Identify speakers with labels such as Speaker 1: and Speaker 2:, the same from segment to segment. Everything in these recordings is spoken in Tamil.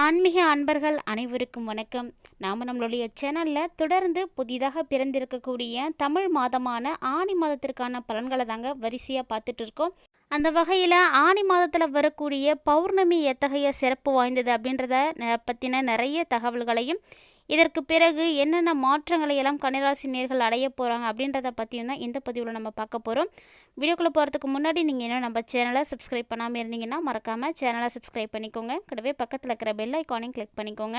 Speaker 1: ஆன்மீக அன்பர்கள் அனைவருக்கும் வணக்கம். நாம் நம்மளுடைய சேனலில் தொடர்ந்து புதிதாக பிறந்திருக்கக்கூடிய தமிழ் மாதமான ஆனி மாதத்திற்கான பலன்களை தாங்க வரிசையாக பார்த்துட்டு இருக்கோம். அந்த வகையில் ஆனி மாதத்தில் வரக்கூடிய பௌர்ணமி எத்தகைய சிறப்பு வாய்ந்தது அப்படின்றத பற்றின நிறைய தகவல்களையும், இதற்கு பிறகு என்னென்ன மாற்றங்களை எல்லாம் கன்னிராசி நேர்கள் அடைய போகிறாங்க அப்படின்றத பற்றியும் தான் இந்த பதிவில் நம்ம பார்க்க போகிறோம். வீடியோக்குள்ளே போகிறதுக்கு முன்னாடி நீங்கள் இன்னும் நம்ம சேனலை சப்ஸ்கிரைப் பண்ணாமல் இருந்தீங்கன்னா மறக்காமல் சேனலை சப்ஸ்கிரைப் பண்ணிக்கோங்க. கூடவே பக்கத்தில் இருக்கிற பெல் ஐக்கானையும் கிளிக் பண்ணிக்கோங்க.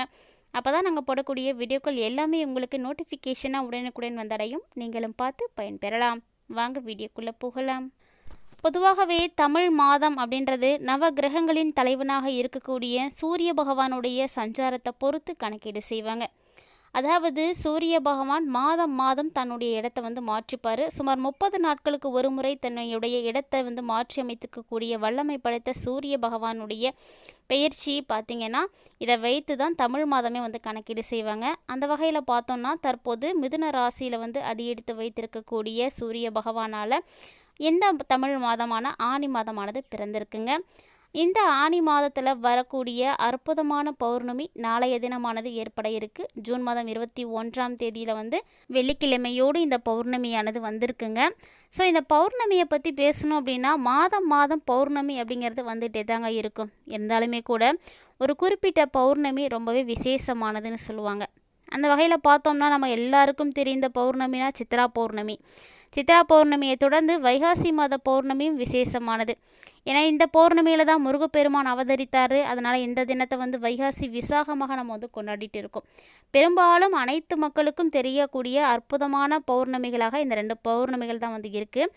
Speaker 1: அப்போ தான் நாங்கள் போடக்கூடிய வீடியோக்கள் எல்லாமே உங்களுக்கு நோட்டிஃபிகேஷனாக உடனுக்குடன் வந்தடையும். நீங்களும் பார்த்து பயன்பெறலாம். வாங்க வீடியோக்குள்ளே போகலாம். பொதுவாகவே தமிழ் மாதம் அப்படின்றது நவ கிரகங்களின் தலைவனாக இருக்கக்கூடிய சூரிய பகவானுடைய சஞ்சாரத்தை பொறுத்து கணக்கீடு செய்வாங்க. அதாவது சூரிய பகவான் மாதம் மாதம் தன்னுடைய இடத்தை மாற்றிப்பார். சுமார் 30 நாட்களுக்கு ஒரு முறை தன்னுடைய இடத்தை மாற்றி அமைத்துக்கக்கூடிய வல்லமை படைத்த சூரிய பகவானுடைய பெயர்ச்சி பார்த்திங்கன்னா இதை வைத்து தான் தமிழ் மாதமே கணக்கீடு செய்வாங்க. அந்த வகையில் பார்த்தோம்னா தற்போது மிதுன ராசியில் அடியெடுத்து வைத்திருக்கக்கூடிய சூரிய பகவானால் இந்த தமிழ் மாதமான ஆனி மாதமானது பிறந்திருக்குங்க. இந்த ஆனி மாதத்தில் வரக்கூடிய அற்புதமான பௌர்ணமி நாளைய தினமானது ஏற்பட இருக்குது. ஜூன் மாதம் 21ஆம் தேதியில் வெள்ளிக்கிழமையோடு இந்த பௌர்ணமியானது வந்திருக்குங்க. ஸோ இந்த பௌர்ணமியை பற்றி பேசணும் அப்படின்னா மாதம் மாதம் பௌர்ணமி அப்படிங்கிறது வந்துட்டே தாங்க இருக்கும். இருந்தாலுமே கூட ஒரு குறிப்பிட்ட பௌர்ணமி ரொம்பவே விசேஷமானதுன்னு சொல்லுவாங்க. அந்த வகையில் பார்த்தோம்னா நம்ம எல்லாருக்கும் தெரிந்த பௌர்ணமினா சித்ரா பௌர்ணமி. சித்ரா பௌர்ணமியை தொடர்ந்து வைகாசி மாத பௌர்ணமியும் விசேஷமானது. ஏன்னா இந்த பௌர்ணமியில் தான் முருகப்பெருமான் அவதரித்தார். அதனால் இந்த தினத்தை வைகாசி விசாகமாக நம்ம கொண்டாடிட்டு இருக்கோம். பெரும்பாலும் அனைத்து மக்களுக்கும் தெரியக்கூடிய அற்புதமான பௌர்ணமிகளாக இந்த 2 பௌர்ணமிகள் தான் இருக்குது.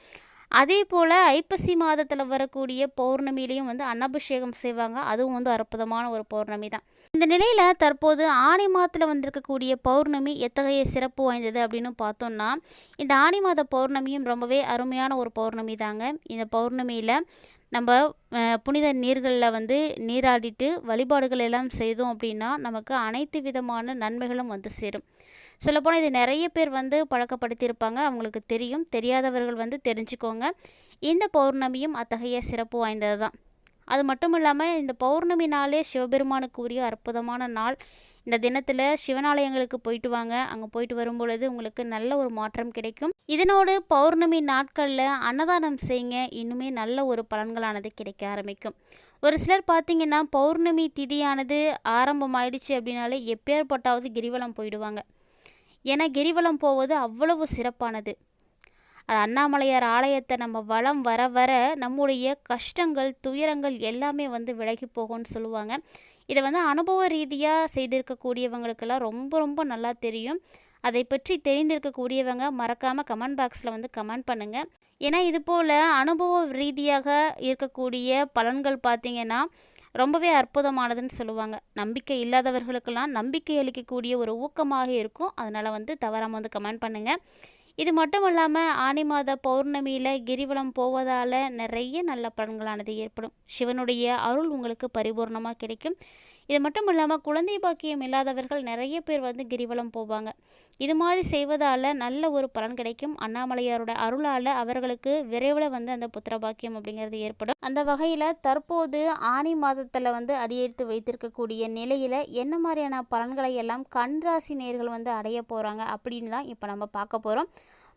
Speaker 1: அதே போல் ஐப்பசி மாதத்தில் வரக்கூடிய பௌர்ணமியிலையும் அன்னாபிஷேகம் செய்வாங்க. அதுவும் அற்புதமான ஒரு பௌர்ணமி தான். இந்த நிலையில் தற்போது ஆனி மாதத்தில் வந்திருக்கக்கூடிய பௌர்ணமி எத்தகைய சிறப்பு வாய்ந்தது அப்படின்னு பார்த்தோம்னா, இந்த ஆனி மாத பௌர்ணமியும் ரொம்பவே அருமையான ஒரு பௌர்ணமி தாங்க. இந்த பௌர்ணமியில் நம்ம புனித நீர்களில் நீராடிட்டு வழிபாடுகள் எல்லாம் செய்தோம் அப்படின்னா நமக்கு அனைத்து விதமான நன்மைகளும் சேரும். சொல்லப்போனால் இது நிறைய பேர் பழக்கப்படுத்தியிருப்பாங்க, அவங்களுக்கு தெரியும். தெரியாதவர்கள் தெரிஞ்சுக்கோங்க. இந்த பௌர்ணமியும் அத்தகைய சிறப்பு வாய்ந்தது தான். அது மட்டும் இல்லாமல் இந்த பௌர்ணமி நாளே சிவபெருமானுக்கு உரிய அற்புதமான நாள். இந்த தினத்தில் சிவனாலயங்களுக்கு போயிட்டு வாங்க. அங்கே போயிட்டு வரும்பொழுது உங்களுக்கு நல்ல ஒரு மாற்றம் கிடைக்கும். இதனோடு பௌர்ணமி நாட்களில் அன்னதானம் செய்யுங்க. இன்னுமே நல்ல ஒரு பலன்களானது கிடைக்க ஆரம்பிக்கும். ஒரு சிலர் பார்த்திங்கன்னா பௌர்ணமி திதியானது ஆரம்பமாயிடுச்சு அப்படின்னாலே எப்பேற்பட்டாவது கிரிவலம் போயிடுவாங்க. ஏன்னா கிரிவலம் போவது அவ்வளவு சிறப்பானது. அது அண்ணாமலையார் ஆலயத்தை நம்ம வலம் வர வர நம்முடைய கஷ்டங்கள் துயரங்கள் எல்லாமே விலகி போகும்னு சொல்லுவாங்க. இதை அனுபவ ரீதியாக செய்திருக்கக்கூடியவங்களுக்கெல்லாம் ரொம்ப ரொம்ப நல்லா தெரியும். அதை பற்றி தெரிந்திருக்கக்கூடியவங்க மறக்காமல் கமெண்ட் பாக்ஸில் கமெண்ட் பண்ணுங்கள். ஏன்னா இது போல் அனுபவ ரீதியாக இருக்கக்கூடிய பலன்கள் பார்த்திங்கன்னா ரொம்பவே அற்புதமானதுன்னு சொல்லுவாங்க. நம்பிக்கை இல்லாதவர்களுக்கெல்லாம் நம்பிக்கை அளிக்கக்கூடிய ஒரு ஊக்கமாக இருக்கும். அதனால் தவறாமல் கமெண்ட் பண்ணுங்கள். இது மட்டும் இல்லாமல் ஆனி மாத பௌர்ணமியில் கிரிவலம் போவதால் நிறைய நல்ல பலன்களானது ஏற்படும். சிவனுடைய அருள் உங்களுக்கு பரிபூர்ணமாக கிடைக்கும். இது மட்டும் இல்லாமல் குழந்தை பாக்கியம் இல்லாதவர்கள் நிறைய பேர் கிரிவலம் போவாங்க. இது மாதிரி செய்வதால் நல்ல ஒரு பலன் கிடைக்கும். அண்ணாமலையாரோட அருளால் அவர்களுக்கு விரைவில் அந்த புத்திர பாக்கியம் அப்படிங்கிறது ஏற்படும். அந்த வகையில் தற்போது ஆனி மாதத்தில் அடியெடுத்து வைத்திருக்கக்கூடிய நிலையில் என்ன மாதிரியான பலன்களை எல்லாம் கன்னிராசி நேயர்கள் அடைய போகிறாங்க அப்படின்னு தான் இப்போ நம்ம பார்க்க போகிறோம்.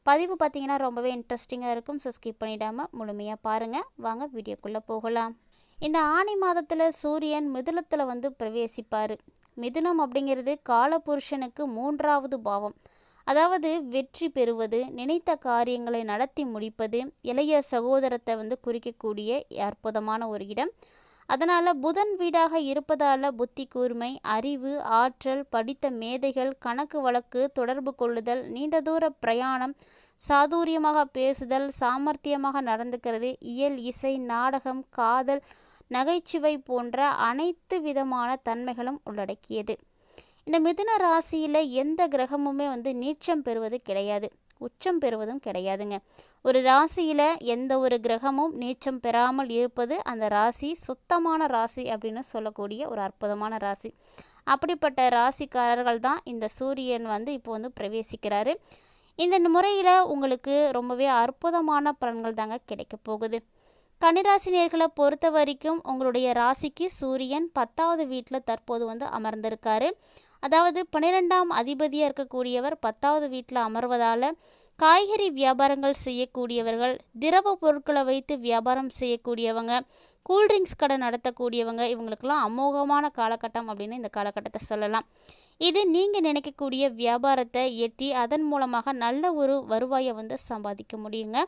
Speaker 1: பதிவு பார்த்திங்கன்னா ரொம்பவே இன்ட்ரெஸ்டிங்காக இருக்கும். ஸோ ஸ்கிப் பண்ணிடாமல் முழுமையாக பாருங்கள். வாங்க வீடியோக்குள்ளே போகலாம். இந்த ஆனி மாதத்தில் சூரியன் மிதுனத்தில் பிரவேசிப்பார். மிதுனம் அப்படிங்கிறது காலபுருஷனுக்கு 3வது பாவம். அதாவது வெற்றி பெறுவது, நினைத்த காரியங்களை நடத்தி முடிப்பது, இளைய சகோதரத்தை குறிக்கக்கூடிய அற்புதமான ஒரு இடம். அதனால் புதன் வீடாக இருப்பதால் புத்தி கூர்மை, அறிவு, ஆற்றல், படித்த மேதைகள், கணக்கு வழக்கு, தொடர்பு கொள்ளுதல், நீண்ட தூர பிரயாணம், சாதுரியமாக பேசுதல், சாமர்த்தியமாக நடந்துக்கிறது, இயல், இசை, நாடகம், காதல், நகைச்சுவை போன்ற அனைத்து விதமான தன்மைகளும் உள்ளடக்கியது. இந்த மிதுன ராசியில் எந்த கிரகமுமே நீச்சம் பெறுவது கிடையாது, உச்சம் பெறுவதும் கிடையாதுங்க. ஒரு ராசியில் எந்த ஒரு கிரகமும் நீச்சம் பெறாமல் இருப்பது அந்த ராசி சுத்தமான ராசி அப்படின்னு சொல்லக்கூடிய ஒரு அற்புதமான ராசி. அப்படிப்பட்ட ராசிக்காரர்கள் தான் இந்த சூரியன் இப்போ பிரவேசிக்கிறாரு. இந்த முறையில் உங்களுக்கு ரொம்பவே அற்புதமான பலன்கள் தாங்க கிடைக்க போகுது. கன்னிராசி நேயர்களை பொறுத்த வரைக்கும் உங்களுடைய ராசிக்கு சூரியன் 10வது வீட்டில் தற்போது வந்து அமர்ந்திருக்காரு. அதாவது 12ஆம் அதிபதியாக இருக்கக்கூடியவர் 10வது வீட்டில் அமர்வதால் காய்கறி வியாபாரங்கள் செய்யக்கூடியவர்கள், திரவ பொருட்களை வைத்து வியாபாரம் செய்யக்கூடியவங்க, கூல்ட்ரிங்க்ஸ் கடை நடத்தக்கூடியவங்க, இவங்களுக்கெல்லாம் அமோகமான காலகட்டம் அப்படின்னு இந்த காலகட்டத்தை சொல்லலாம். இது நீங்கள் நினைக்கக்கூடிய வியாபாரத்தை எட்டி அதன் மூலமாக நல்ல ஒரு வருவாயை வந்து சம்பாதிக்க முடியுங்க.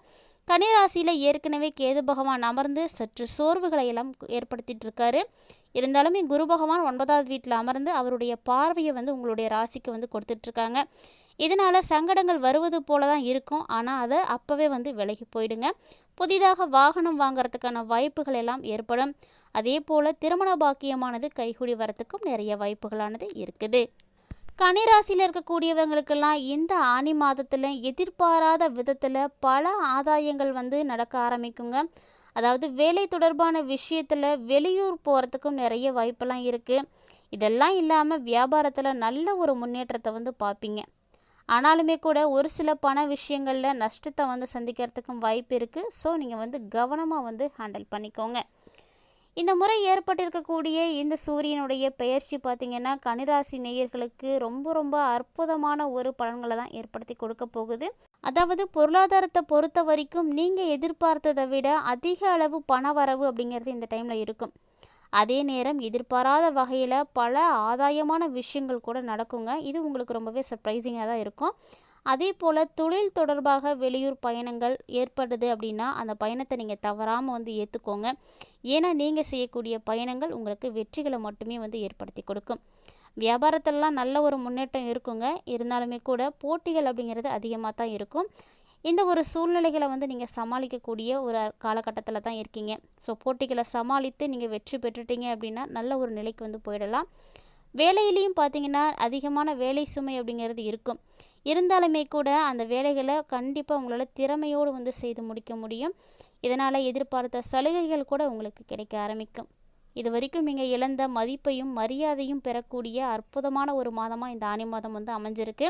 Speaker 1: கன்னிராசியில் ஏற்கனவே கேது பகவான் அமர்ந்து சற்று சோர்வுகளை எல்லாம் ஏற்படுத்திட்டு இருக்காரு. இருந்தாலுமே குரு பகவான் 9வது வீட்டில் அமர்ந்து அவருடைய பார்வையை வந்து உங்களுடைய ராசிக்கு வந்து கொடுத்துட்ருக்காங்க. இதனால் சங்கடங்கள் வருவது போல தான் இருக்கும். ஆனால் அதை அப்போவே வந்து விலகி போயிடுங்க. புதிதாக வாகனம் வாங்கிறதுக்கான வாய்ப்புகள் எல்லாம் ஏற்படும். அதே போல் திருமண பாக்கியமானது கைகூடி வரத்துக்கும் நிறைய வாய்ப்புகளானது இருக்குது. கன்னிராசியில் இருக்கக்கூடியவங்களுக்கெல்லாம் இந்த ஆனி மாதத்தில் எதிர்பாராத விதத்தில் பல ஆதாயங்கள் வந்து நடக்க ஆரம்பிக்குங்க. அதாவது வேலை தொடர்பான விஷயத்தில் வெளியூர் போகிறதுக்கும் நிறைய வாய்ப்பெல்லாம் இருக்குது. இதெல்லாம் இல்லாமல் வியாபாரத்தில் நல்ல ஒரு முன்னேற்றத்தை வந்து பார்ப்பீங்க. ஆனாலுமே கூட ஒரு சில பண விஷயங்களில் நஷ்டத்தை வந்து சந்திக்கிறதுக்கும் வாய்ப்பு இருக்குது. ஸோ நீங்கள் வந்து கவனமாக வந்து ஹேண்டில் பண்ணிக்கோங்க. இந்த முறை ஏற்பட்டிருக்கக்கூடிய இந்த சூரியனுடைய பெயர்ச்சி பார்த்திங்கன்னா கன்னிராசி நேயர்களுக்கு ரொம்ப ரொம்ப அற்புதமான ஒரு பலன்களை தான் ஏற்படுத்தி கொடுக்க போகுது. அதாவது பொருளாதாரத்தை பொறுத்த வரைக்கும் நீங்கள் எதிர்பார்த்ததை விட அதிக அளவு பண வரவு அப்படிங்கிறது இந்த டைமில் இருக்கும். அதே நேரம் எதிர்பாராத வகையில் பல ஆதாயமான விஷயங்கள் கூட நடக்குங்க. இது உங்களுக்கு ரொம்பவே சர்ப்ரைசிங்காக தான் இருக்கும். அதே போல் தொழில் தொடர்பாக வெளியூர் பயணங்கள் ஏற்படுது அப்படின்னா அந்த பயணத்தை நீங்கள் தவறாமல் வந்து ஏற்றுக்கோங்க. ஏன்னா நீங்கள் செய்யக்கூடிய பயணங்கள் உங்களுக்கு வெற்றிகளை மட்டுமே வந்து ஏற்படுத்தி கொடுக்கும். வியாபாரத்திலலாம் நல்ல ஒரு முன்னேற்றம் இருக்குங்க. இருந்தாலுமே கூட போட்டிகள் அப்படிங்கிறது அதிகமாக தான் இருக்கும். இந்த ஒரு சூழ்நிலைகளை வந்து நீங்கள் சமாளிக்கக்கூடிய ஒரு காலகட்டத்தில் தான் இருக்கீங்க. ஸோ போட்டிகளை சமாளித்து நீங்கள் வெற்றி பெற்றுட்டீங்க அப்படின்னா நல்ல ஒரு நிலைக்கு வந்து போயிடலாம். வேலையிலையும் பார்த்தீங்கன்னா அதிகமான வேலை சுமை அப்படிங்கிறது இருக்கும். இருந்தாலுமே கூட அந்த வேலைகளை கண்டிப்பாக உங்களால் திறமையோடு வந்து செய்து முடிக்க முடியும். இதனால் எதிர்பார்த்த சலுகைகள் கூட உங்களுக்கு கிடைக்க ஆரம்பிக்கும். இது வரைக்கும் நீங்கள் இழந்த மதிப்பையும் மரியாதையும் பெறக்கூடிய அற்புதமான ஒரு மாதமாக இந்த ஆனி மாதம் வந்து அமைஞ்சிருக்கு.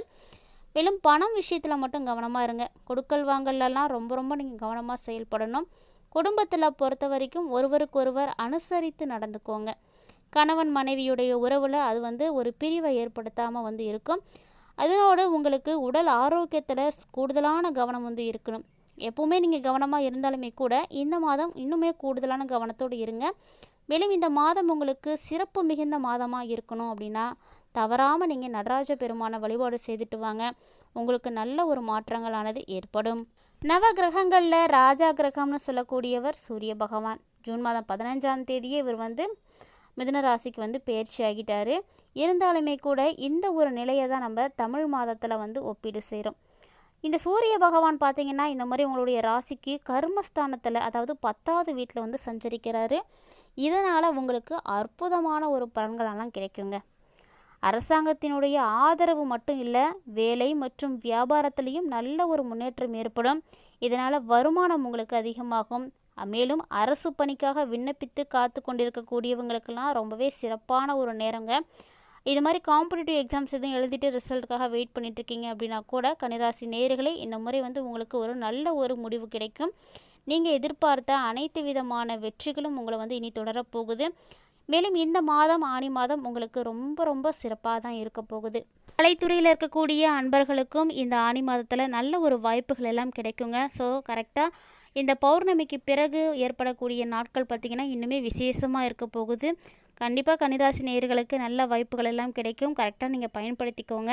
Speaker 1: மேலும் பணம் விஷயத்தில் மட்டும் கவனமாக இருங்க. கொடுக்கல் வாங்கல்லாம் ரொம்ப ரொம்ப நீங்கள் கவனமாக செயல்படணும். குடும்பத்தில் பொறுத்த வரைக்கும் ஒருவருக்கொருவர் அனுசரித்து நடந்துக்கோங்க. கணவன் மனைவியுடைய உறவில் அது வந்து ஒரு பிரிவை ஏற்படுத்தாமல் வந்து இருக்கும். அதனோடு உங்களுக்கு உடல் ஆரோக்கியத்தில் கூடுதலான கவனம் வந்து இருக்கணும். எப்பவுமே நீங்கள் கவனமாக இருந்தாலுமே கூட இந்த மாதம் இன்னுமே கூடுதலான கவனத்தோடு இருங்க. மேலும் இந்த மாதம் உங்களுக்கு சிறப்பு மிகுந்த மாதமாக இருக்கணும் அப்படின்னா தவறாமல் நீங்கள் நடராஜ பெருமான வழிபாடு செய்துட்டு வாங்க. உங்களுக்கு நல்ல ஒரு மாற்றங்களானது ஏற்படும். நவ கிரகங்களில் ராஜா கிரகம்னு சொல்லக்கூடியவர் சூரிய பகவான். ஜூன் மாதம் 15ஆம் தேதியே இவர் வந்து மிதுன ராசிக்கு வந்து பயிற்சி ஆகிட்டார். இருந்தாலுமே கூட இந்த ஒரு நிலையை தான் நம்ம தமிழ் மாதத்தில் வந்து ஒப்பீடு செய்கிறோம். இந்த சூரிய பகவான் பார்த்திங்கன்னா இந்த மாதிரி உங்களுடைய ராசிக்கு கர்மஸ்தானத்தில் அதாவது 10வது வீட்டில் வந்து சஞ்சரிக்கிறாரு. இதனால் உங்களுக்கு அற்புதமான ஒரு பலன்களெல்லாம் கிடைக்குங்க. அரசாங்கத்தினுடைய ஆதரவு மட்டும் இல்லை, வேலை மற்றும் வியாபாரத்திலையும் நல்ல ஒரு முன்னேற்றம் ஏற்படும். இதனால் வருமானம் உங்களுக்கு அதிகமாகும். மேலும் அரசு பணிக்காக விண்ணப்பித்து காத்து கொண்டிருக்கக்கூடியவங்களுக்கெல்லாம் ரொம்பவே சிறப்பான ஒரு நேரங்க. இது மாதிரி காம்படிட்டிவ் எக்ஸாம்ஸ் எதுவும் எழுதிட்டு ரிசல்ட்டுக்காக வெயிட் பண்ணிட்டுருக்கீங்க அப்படின்னா கூட கன்னிராசி நேயர்களே இந்த முறை வந்து உங்களுக்கு ஒரு நல்ல ஒரு முடிவு கிடைக்கும். நீங்கள் எதிர்பார்த்த அனைத்து விதமான வெற்றிகளும் உங்களை வந்து இனி தொடரப்போகுது. மேலும் இந்த மாதம் ஆனி மாதம் உங்களுக்கு ரொம்ப ரொம்ப சிறப்பாக தான் இருக்க போகுது. கலைத்துறையில் இருக்கக்கூடிய அன்பர்களுக்கும் இந்த ஆனி மாதத்தில் நல்ல ஒரு வாய்ப்புகள் எல்லாம் கிடைக்குங்க. ஸோ கரெக்டாக இந்த பௌர்ணமிக்கு பிறகு ஏற்படக்கூடிய நாட்கள் பார்த்திங்கன்னா இன்னுமே விசேஷமாக இருக்க போகுது. கண்டிப்பாக கன்னிராசி நேயர்களுக்கு நல்ல வாய்ப்புகள் எல்லாம் கிடைக்கும். கரெக்டாக நீங்கள் பயன்படுத்திக்கோங்க.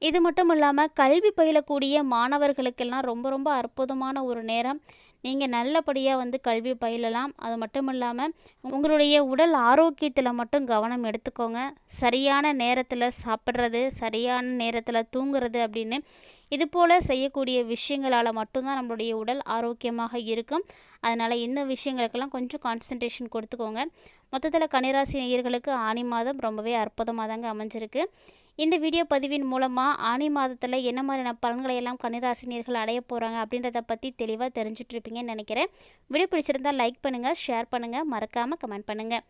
Speaker 1: இது மட்டும் இல்லாமல் கல்வி பயிலக்கூடிய மாணவர்களுக்கெல்லாம் ரொம்ப ரொம்ப அற்புதமான ஒரு நேரம். நீங்கள் நல்லபடியாக வந்து கல்வி பயிலலாம். அது மட்டும் இல்லாமல் உங்களுடைய உடல் ஆரோக்கியத்தில் மட்டும் கவனம் எடுத்துக்கோங்க. சரியான நேரத்தில் சாப்பிட்றது, சரியான நேரத்தில் தூங்குறது அப்படின்னு இது போல் செய்யக்கூடிய விஷயங்களால் மட்டும்தான் நம்மளுடைய உடல் ஆரோக்கியமாக இருக்கும். அதனால் இந்த விஷயங்களுக்கெல்லாம் கொஞ்சம் கான்சன்ட்ரேஷன் கொடுத்துக்கோங்க. மொத்தத்தில் கன்னிராசி நேயர்களுக்கு ஆனி மாதம் ரொம்பவே அற்புதமாக தாங்க அமைஞ்சிருக்கு. இந்த வீடியோ பதிவின் மூலமாக ஆனி மாதத்தில் என்ன மாதிரியான பலன்களை எல்லாம் கன்னிராசி நேயர்கள் அடைய போகிறாங்க அப்படின்றத பற்றி தெளிவாக தெரிஞ்சுட்ருப்பீங்கன்னு நினைக்கிறேன். வீடியோ பிடிச்சிருந்தால் லைக் பண்ணுங்கள், ஷேர் பண்ணுங்கள், மறக்காமல் கமெண்ட் பண்ணுங்கள்.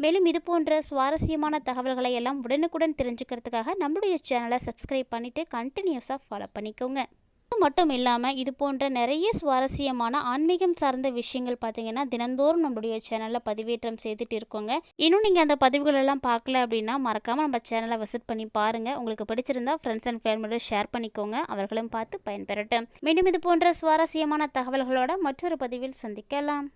Speaker 1: மேலும் இது போன்ற சுவாரஸ்யமான தகவல்களை எல்லாம் உடனுக்குடன் தெரிஞ்சுக்கிறதுக்காக நம்மளுடைய சேனலை சப்ஸ்கிரைப் பண்ணிவிட்டு கண்டினியூஸாக ஃபாலோ பண்ணிக்கோங்க. அது மட்டும் இல்லாமல் இது போன்ற நிறைய சுவாரஸ்யமான ஆன்மீகம் சார்ந்த விஷயங்கள் பார்த்தீங்கன்னா தினந்தோறும் நம்மளுடைய சேனலில் பதிவேற்றம் செய்துட்டு இருக்கோங்க. இன்னும் நீங்கள் அந்த பதிவுகளெல்லாம் பார்க்கல அப்படின்னா மறக்காமல் நம்ம சேனலை விசிட் பண்ணி பாருங்கள். உங்களுக்கு பிடிச்சிருந்தா ஃப்ரெண்ட்ஸ் அண்ட் ஃபேமிலியோட ஷேர் பண்ணிக்கோங்க, அவர்களும் பார்த்து பயன்பெறட்டும். மீண்டும் இது போன்ற சுவாரஸ்யமான தகவல்களோட மற்றொரு பதிவில் சந்திக்கலாம்.